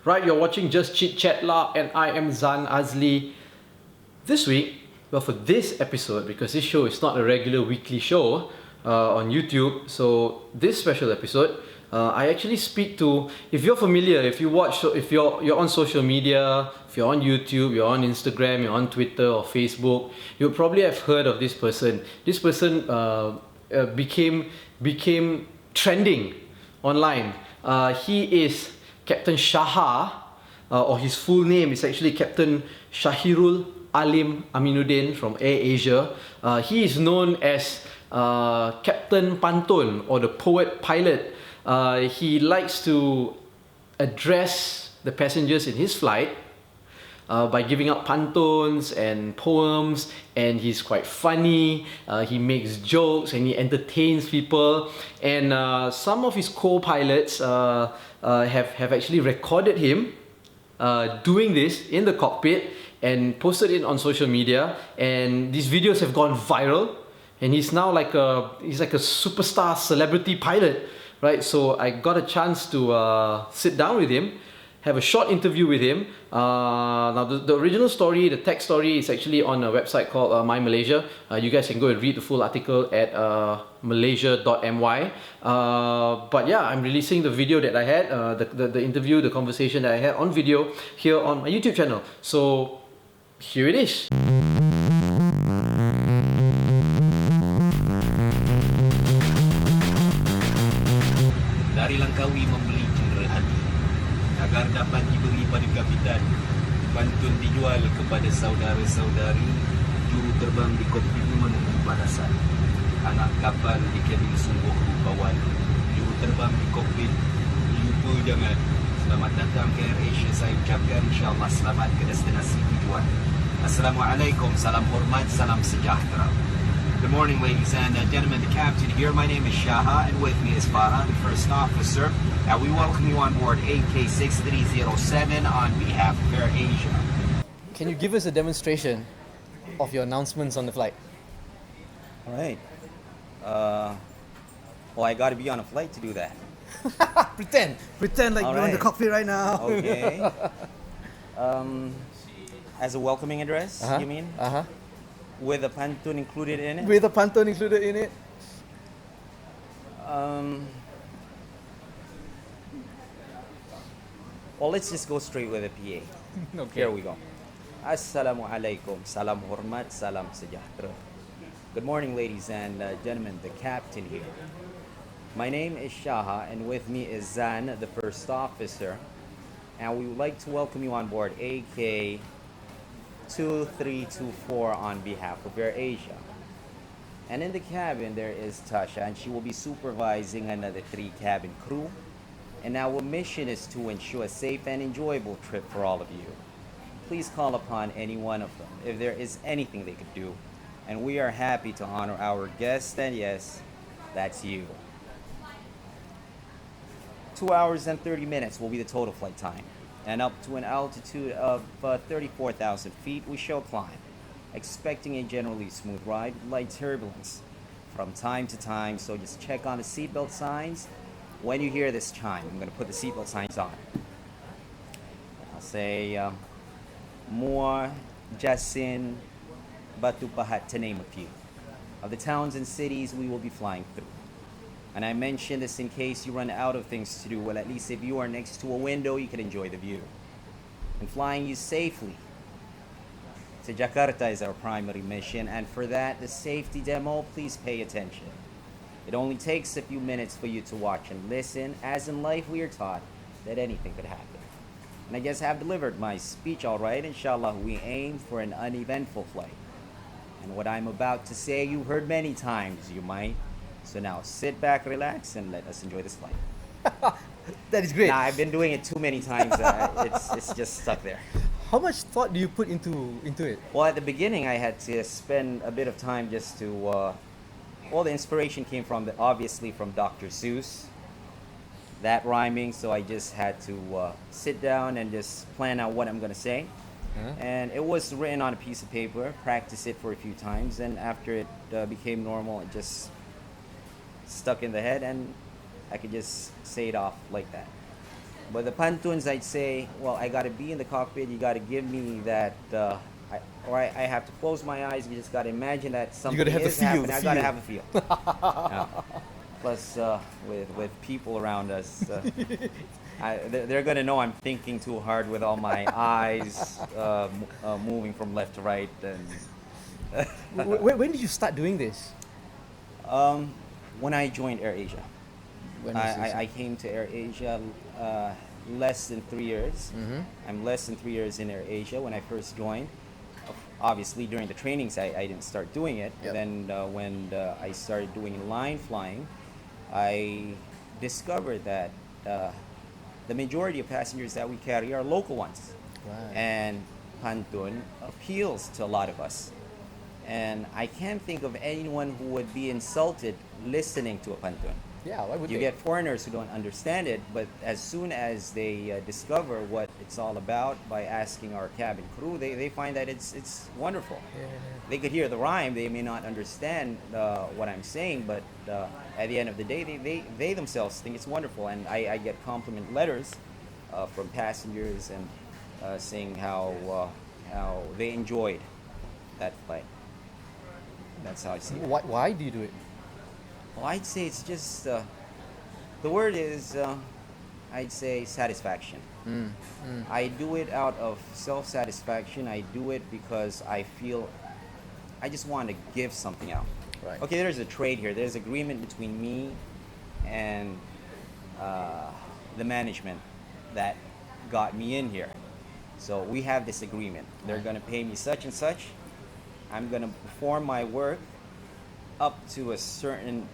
Right, you're watching Just Chit Chat lah, and I am Zan Azli. This week, well, for this episode, because this show is not a regular weekly show on YouTube, so this special episode, I actually speak to. If you're familiar, if you watch, if you're on social media, if you're on YouTube, you're on Instagram, you're on Twitter or Facebook, you'll probably have heard of this person. This person became trending online. He is Captain Shaha, or his full name is actually Captain Shahirul Alim Aminuddin from Air Asia. He is known as Captain Pantun, or the poet pilot. He likes to address the passengers in his flight by giving out pantones and poems, and he's quite funny. He makes jokes and he entertains people. And some of his co-pilots have actually recorded him doing this in the cockpit and posted it on social media. And these videos have gone viral. And he's now like a superstar celebrity pilot, right? So I got a chance to sit down with him, have a short interview with him. Now the original story, the text story, is actually on a website called My Malaysia. You guys can go and read the full article at malaysia.my. But yeah, I'm releasing the video that I had, the interview, the conversation that I had on video here on my YouTube channel. So here it is. Dari Langkawi membeli kenderaan agar dapat diberi pada kapitan. Pantun dijual kepada saudara-saudari. Juru terbang di kokpit menunggu balasan. Anak kapal di kabin sungguh rupawan. Juru terbang di kokpit lupa jangan. Selamat datang ke Air Asia. Saya ucapkan insyaAllah selamat ke destinasi tujuan. Assalamualaikum, salam hormat, salam sejahtera. Good morning, ladies and gentlemen. The captain here. My name is Shaha, and with me is Farah, the first officer. We welcome you on board AK6307 on behalf of Air Asia. Can you give us a demonstration of your announcements on the flight? All right. Well, I got to be on a flight to do that. Pretend like All you're in the right. cockpit right now. Okay. As a welcoming address, you mean? With a pantun included in it? With a pantone included in it. Well, let's just go straight with a PA. Okay. Here we go. Assalamualaikum, salam hormat, salam sejahtera. Good morning, ladies and gentlemen. The captain here. My name is Shaha, and with me is Zan, the first officer. And we would like to welcome you on board AK2324 on behalf of Air Asia. And in the cabin there is Tasha, and she will be supervising another 3 cabin crew. And our mission is to ensure a safe and enjoyable trip for all of you. Please call upon any one of them if there is anything they could do. And we are happy to honor our guests, and yes, that's you. 2 hours and 30 minutes will be the total flight time. And up to an altitude of 34,000 feet, we shall climb, expecting a generally smooth ride with light turbulence from time to time. So just check on the seatbelt signs. When you hear this chime, I'm going to put the seatbelt signs on. I'll say Moore, Jasin, Batu Pahat, to name a few, of the towns and cities we will be flying through. And I mention this in case you run out of things to do. Well, at least if you are next to a window, you can enjoy the view. And flying you safely to Jakarta is our primary mission. And for that, the safety demo, please pay attention. It only takes a few minutes for you to watch and listen. As in life, we are taught that anything could happen. And I guess I have delivered my speech all right. Inshallah, we aim for an uneventful flight. And what I'm about to say, you've heard many times, you might. So now sit back, relax, and let us enjoy this flight. That is great. Nah, I've been doing it too many times. It's just stuck there. How much thought do you put into it? Well, at the beginning, I had to spend a bit of time just to. Well, the inspiration came obviously from Dr. Seuss. That rhyming, so I just had to sit down and just plan out what I'm gonna say. And it was written on a piece of paper, practice it for a few times, and after it became normal, it just stuck in the head, and I could just say it off like that. But the pantuns, I'd say, well, I got to be in the cockpit. You got to give me that, I have to close my eyes. You just got to imagine that something gotta have the is feel, happening. the I got to feel. have a feel. Yeah. Plus, with people around us, they're gonna know I'm thinking too hard with all my eyes moving from left to right. And When did you start doing this? when I joined AirAsia. When was this? I came to AirAsia less than 3 years. Mhm. I'm less than 3 years in AirAsia when I first joined. Obviously, during the trainings, I didn't start doing it. Yep. Then when I started doing line flying, I discovered that the majority of passengers that we carry are local ones. Right. And Pantun appeals to a lot of us. And I can't think of anyone who would be insulted listening to a Pantun. Yeah, why would You they? get foreigners who don't understand it, but as soon as they discover what it's all about by asking our cabin crew, they find that it's wonderful. Yeah. They could hear the rhyme, they may not understand what I'm saying, but at the end of the day, they themselves think it's wonderful. And I get compliment letters from passengers and saying how they enjoyed that flight. That's how I see it. Why do you do it? Well, I'd say it's just the word is I'd say satisfaction. I do it out of self-satisfaction. I do it because I feel I just want to give something out. Right. Okay, there's a trade here. There's agreement between me and the management that got me in here. So we have this agreement. They're Right. going to pay me such and such. I'm going to perform my work up to a certain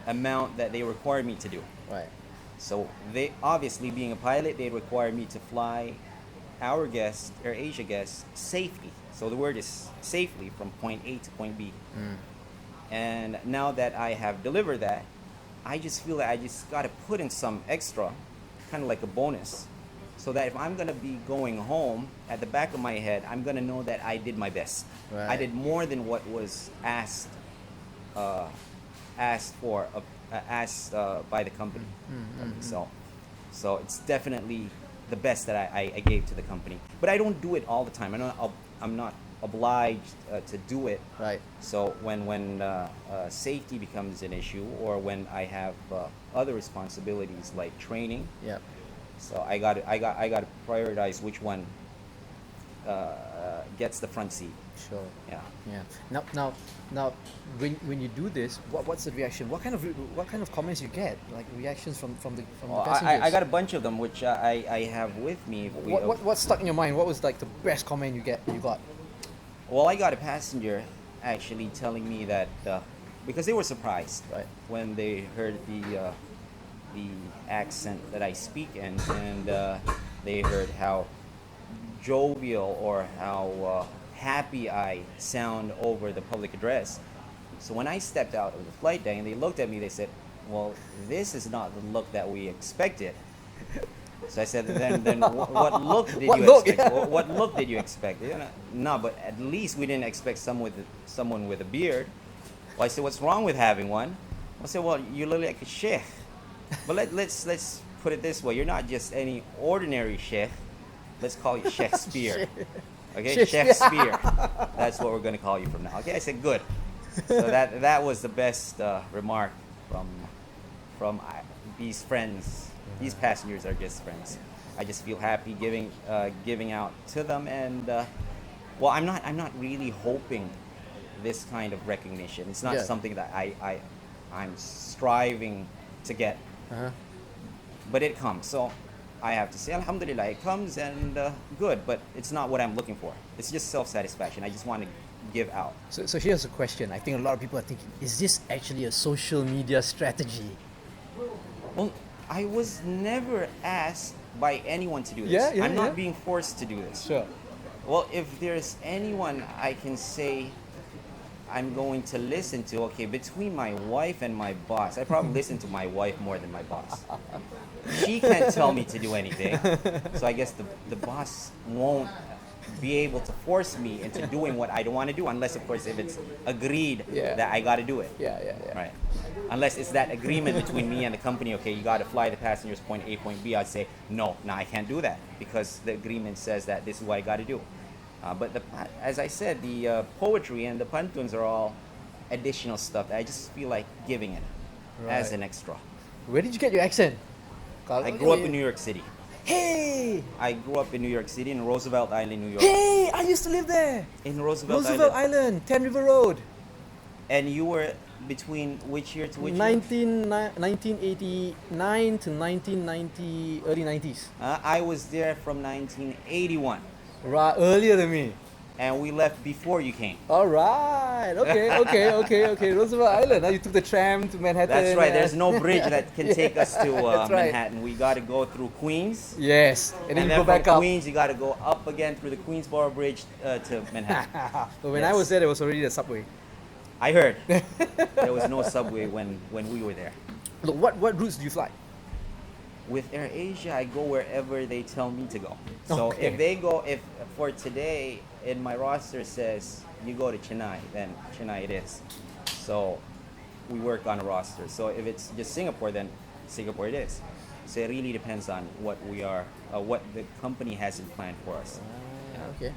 amount that they require me to do. Right. So they obviously, being a pilot, they require me to fly our guests, our Asia guests, safely. So the word is safely from point A to point B. And now that I have delivered that, I just feel that I just got to put in some extra, kind of like a bonus, so that if I'm going to be going home, at the back of my head, I'm going to know that I did my best. I Right. did more than what was asked by the company. So it's definitely the best that I gave to the company. But I don't do it all the time. I'm not obliged to do it. Right. So when safety becomes an issue, or when I have other responsibilities like training, Yeah. so I got to prioritize which one gets the front seat. Sure. Yeah. Yeah. Now, when you do this, what's the reaction? What kind of comments you get? Like reactions from the Well, passengers? I got a bunch of them which I have with me. What stuck in your mind? What was like the best comment you got? Well, I got a passenger actually telling me that because they were surprised Right. when they heard the accent that I speak in, and they heard how jovial or how happy I sound over the public address. So when I stepped out of the flight deck and they looked at me, they said, "Well, this is not the look that we expected." So I said, then what look did What you look? expect? Yeah. What look did you expect? You know, no, but at least we didn't expect someone with a beard. Well, I said, "What's wrong with having one?" I said, "Well, you look like a sheikh." But let's put it this way: you're not just any ordinary sheikh. Let's call you Sheikh-speare. Okay, Sheikh-speare. Sheikh-speare. That's what we're gonna call you from now. Okay, I said good. So that was the best remark from these friends. These passengers are just friends. I just feel happy giving out to them, and well, I'm not really hoping this kind of recognition. It's not Yeah. something that I'm striving to get, Uh-huh. but it comes. So I have to say, Alhamdulillah, it comes, and good. But it's not what I'm looking for. It's just self-satisfaction. I just want to give out. So here's a question. I think a lot of people are thinking: is this actually a social media strategy? Well, I was never asked by anyone to do this. Yeah, yeah, I'm not yeah. being forced to do this. Sure. Well, if there's anyone I can say I'm going to listen to, okay, between my wife and my boss, I probably listen to my wife more than my boss. She can't tell me to do anything, so I guess the boss won't be able to force me into doing what I don't want to do, unless of course if it's agreed Yeah. that I got to do it. Yeah. Right. Unless it's that agreement between me and the company, okay, you got to fly the passengers point A, point B, I'd say, no, I can't do that because the agreement says that this is what I got to do. But as I said, the poetry and the pantuns are all additional stuff that I just feel like giving it as Right. an extra. Where did you get your accent? I grew up in New York City. Hey! I grew up in New York City, in Roosevelt Island, New York. Hey! I used to live there! In Roosevelt Roosevelt Island. Island, 10 River Road. And you were between which year to which year? 1989 to 1990, early 90s. I was there from 1981. Right, earlier than me. And we left before you came. Alright, okay. Roosevelt Island. Now you took the tram to Manhattan. That's right. There's no bridge that can take us to That's right. Manhattan. We got to go through Queens. Yes, and then you go from back up. Queens, you got to go up again through the Queensboro Bridge to Manhattan. But when I Yes. was there was already the subway. I heard there was no subway when we were there. Look, what routes do you fly? With AirAsia, I go wherever they tell me to go. So Okay. if for today in my roster says you go to Chennai, then Chennai it is. So we work on a roster. So if it's just Singapore, then Singapore it is. So it really depends on what we are, what the company has in plan for us. Okay.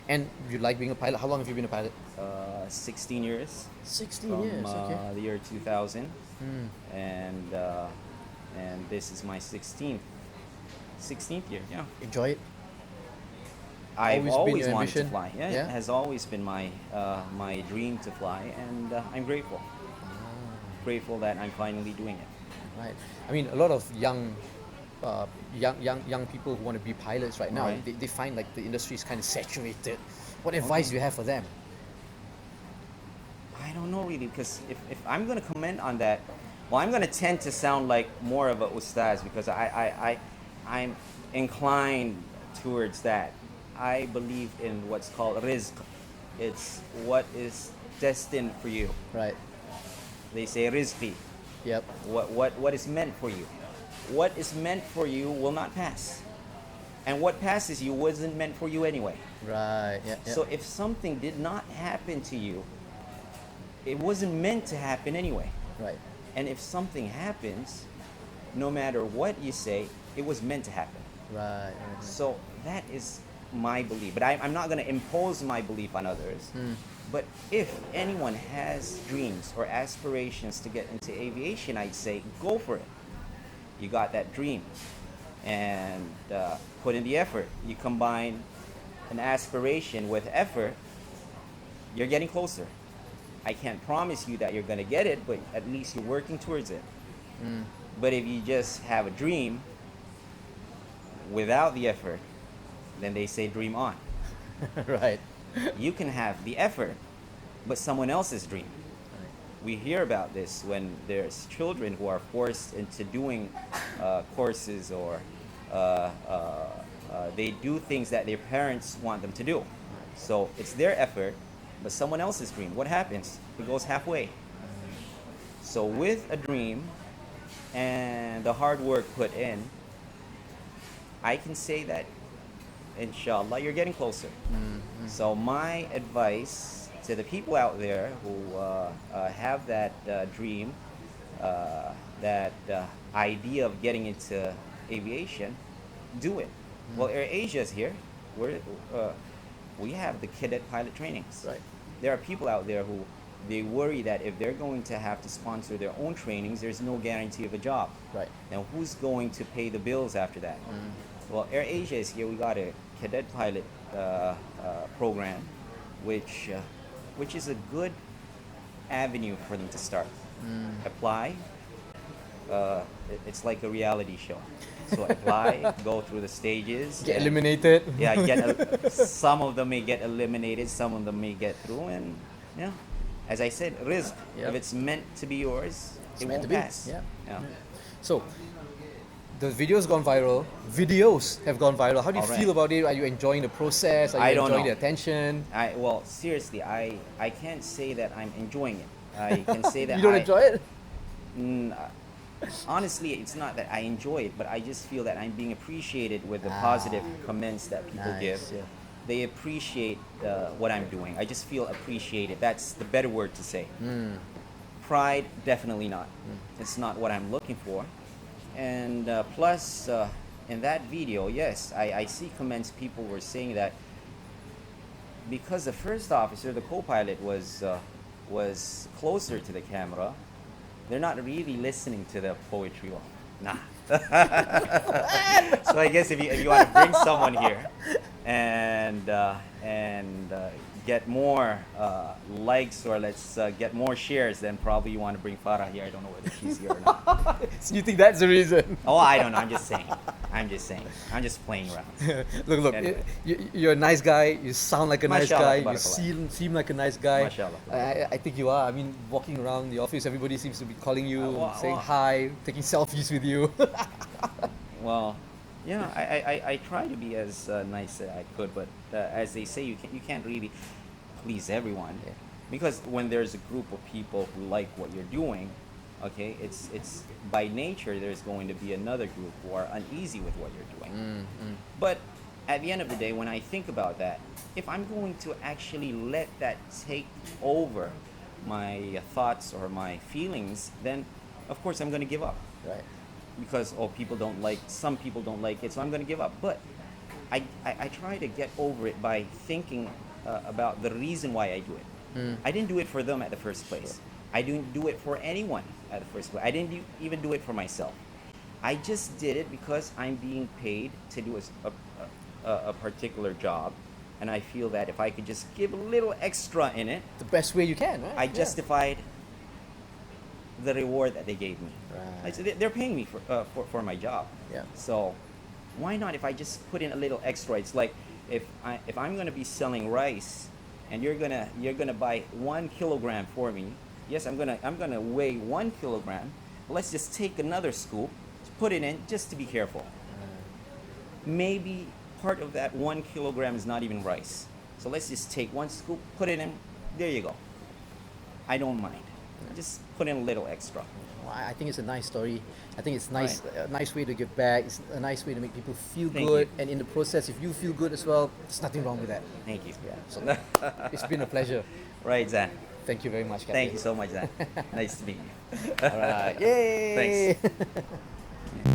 And you like being a pilot? How long have you been a pilot? 16 years 16 from years. Okay. the year 2000, Hmm. and this is my 16th year. Yeah. Enjoy it. I've Always been always your wanted to ambition? fly. Yeah, Yeah? it has always been my my dream to fly, and I'm grateful. Grateful that I'm finally doing it. Right. I mean, a lot of young people who want to be pilots right now, Right. they find like the industry is kind of saturated. What advice do you have for them? I don't know really, because if I'm going to comment on that, well, I'm going to tend to sound like more of a ustaz because I'm inclined towards that. I believe in what's called rizq. It's what is destined for you. Right. They say rizqi. Yep. What is meant for you. What is meant for you will not pass. And what passes you wasn't meant for you anyway. Right. Yeah. So if something did not happen to you, it wasn't meant to happen anyway. Right. And if something happens, no matter what you say, it was meant to happen. Right. So that is my belief. But I'm not going to impose my belief on others. But if anyone has dreams or aspirations to get into aviation, I'd say go for it. You got that dream and put in the effort. You combine an aspiration with effort, you're getting closer. I can't promise you that you're going to get it, but at least you're working towards it. But if you just have a dream without the effort, then they say dream on. Right. You can have the effort, but someone else's dream. We hear about this when there's children who are forced into doing courses or they do things that their parents want them to do. So it's their effort, but someone else's dream. What happens? It goes halfway. So with a dream and the hard work put in, I can say that, inshallah, you're getting closer. So my advice to the people out there who have that dream, that idea of getting into aviation, do it. Well, AirAsia is here. We have the cadet pilot trainings. Right. There are people out there who they worry that if they're going to have to sponsor their own trainings, there's no guarantee of a job. Right. Now, who's going to pay the bills after that? Well, AirAsia is here. We got a cadet pilot program, which is a good avenue for them to start. Apply. It's like a reality show. So apply, go through the stages. Get and- eliminated. Yeah, some of them may get eliminated, some of them may get through, and yeah, as I said, rizq. Yep. If it's meant to be yours, it meant won't to be. pass. Yeah. Yeah. So, the videos gone viral. Videos have gone viral. How do you Alright. feel about it? Are you enjoying the process? Are you I don't enjoying know. the attention? Well, seriously, I can't say that I'm enjoying it. I can say that You don't enjoy it? Honestly, it's not that I enjoy it, but I just feel that I'm being appreciated with the positive comments that people give. Yeah. they appreciate what I'm doing. I just feel appreciated. That's the better word to say. Pride, definitely not. It's not what I'm looking for. And plus, in that video, yes, I see comments. People were saying that because the first officer, the co-pilot, was closer to the camera, they're not really listening to the poetry. Well, nah. So I guess if you want to bring someone here and get more likes, or let's get more shares, then probably you want to bring Farah here. I don't know whether she's here or not. So you think that's the reason? Oh, I don't know. I'm just saying. I'm just playing around. Look, Anyway. you're a nice guy. You sound like a nice Mashallah, guy. You seem like a nice guy. Mashallah. I think you are. I mean, walking around the office, everybody seems to be calling you, saying well. hi, taking selfies with you. Well, yeah, I try to be as nice as I could, but as they say, you can't really please everyone, because when there's a group of people who like what you're doing, okay, it's by nature there's going to be another group who are uneasy with what you're doing. But at the end of the day, when I think about that, if I'm going to actually let that take over my thoughts or my feelings, then of course I'm going to give up. Right. Because some people don't like it, so I'm going to give up. But I try to get over it by thinking about the reason why I do it. I didn't do it for them at the first place. I didn't do it for anyone at the first place. I didn't even do it for myself. I just did it because I'm being paid to do a particular job, and I feel that if I could just give a little extra in it, The best way you can, right? I justified the reward that they gave me. Right. They're paying me for my job. Yeah. So why not if I just put in a little extra? It's like if I'm gonna be selling rice, and you're gonna buy 1 kilogram for me. Yes, I'm gonna weigh 1 kilogram. But let's just take another scoop, put it in, just to be careful. Maybe part of that 1 kilogram is not even rice. So let's just take 1 scoop, put it in. There you go. I don't mind. Just put in a little extra. Well, I think it's a nice story. I think it's nice, a nice way to give back. It's a nice way to make people feel Thank good, you. and in the process, if you feel good as well, there's nothing wrong with that. Thank you. Yeah. So it's been a pleasure. Right, Zan. Thank you very much, Captain. Thank you so much, Zan. Nice to meet you. All right. Yay! Thanks.